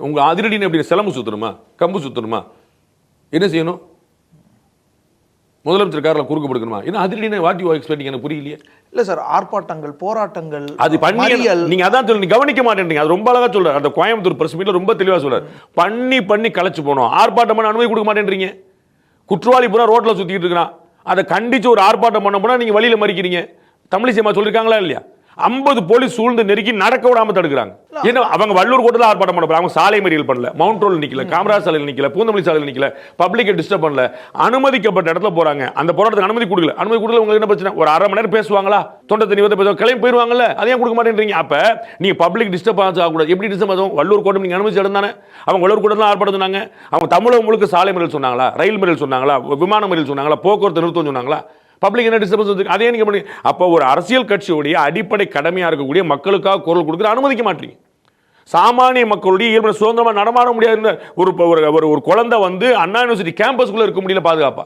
உங்க அதிரடின்னு எப்படி சிலம்பு சுத்தணுமா, கம்பு சுத்தணுமா, என்ன செய்யணும்? முதலமைச்சர் காரில் குறுக்கு படுக்கணுமா? என்ன அதிரடினா வாட் யூ எக்ஸ்பெக்டிங் எனக்கு புரியலையே. இல்ல சார், ஆர்ப்பாட்டங்கள், போராட்டங்கள், அது பண்ணி நீங்க அதான் சொல்லி நீங்க கவனிக்க மாட்டேன்றீங்க. அது ரொம்ப அழகா சொல்றாரு அந்த கோயம்புத்தூர் பிரஸ் மீட்ல, ரொம்ப தெளிவா சொல்றாரு. பண்ணி கலைச்சு போனோம், ஆர்ப்பாட்டம் பண்ண அனுமதி கொடுக்க மாட்டேன்றீங்க. குற்றவாளி பூரா ரோட்ல சுத்திட்டு இருக்கான், அதை கண்டிச்சு ஒரு ஆர்ப்பாட்டம் பண்ண போனா நீங்க வழியில மறிக்கிறீங்க. தமிழிசைமா சொல்லிருக்காங்களா இல்லையா? 50 போலீஸ் சூழ்ந்து நெருக்கி நடக்க விடாம தடுக்கிறாங்க. ஏன்னா அவங்க வள்ளூர் கோட்டத்தில் ஆர்ப்பாட்டம் பண்ண போறாங்க, அவங்க சாலை மறியல் பண்ணல, மவுண்ட் ரோட்ல நிக்கல, காமராஜ் சாலையில் நிக்கல, பூந்தமல்லி சாலையில் நிக்கல, பப்ளிக்கை டிஸ்டர்ப் பண்ணல, அனுமதிக்கப்பட்ட இடத்துல போறாங்க. அந்த போராட்டத்துக்கு அனுமதி கொடுக்கல. உங்களுக்கு என்ன பிரச்சனை? ஒரு 1/2 மணி நேரம் பேசுவாங்களா, தொண்டை தண்ணி பேசுவாங்க, கிளம்பி போயிருவாங்கல்ல, அதையும் கொடுக்க மாட்டேன்றீங்க. அப்ப நீங்க பப்ளிக் டிஸ்டர்ப் ஆகக்கூடாது. எப்படி டிஸ்டர்ப் ஆகும்? வள்ளூர் கோட்டம் நீங்க அனுமதிச்ச இடம் தானே. அவங்க வள்ளூர் கோட்டம் தான் ஆர்ப்பாட்டம் சொன்னாங்க. அவங்க தமிழகம் முழுக்க சாலை மறியல் சொன்னாங்களா, ரயில் மறியல் சொன்னாங்களா, விமான மறியல் சொன்னாங்களா, போக்குவரத்து நிறுத்தம் சொன்னாங்களா? பப்ளிக் என்ன டிஸ்டர்பன்ஸ்? அதே நீங்க பண்ணி அப்போ ஒரு அரசியல் கட்சியுடைய அடிப்படை கடமையா இருக்கக்கூடிய மக்களுக்காக குரல் கொடுக்குற அனுமதிக்க மாட்டீங்க. சாமானிய மக்களுடைய இயல்பு சுதந்திரமா நடமாட முடியாது. ஒரு குழந்தை வந்து அண்ணா யூனிவர்சிட்டி கேம்பஸ்குள்ள இருக்க முடியல பாதுகாப்பா.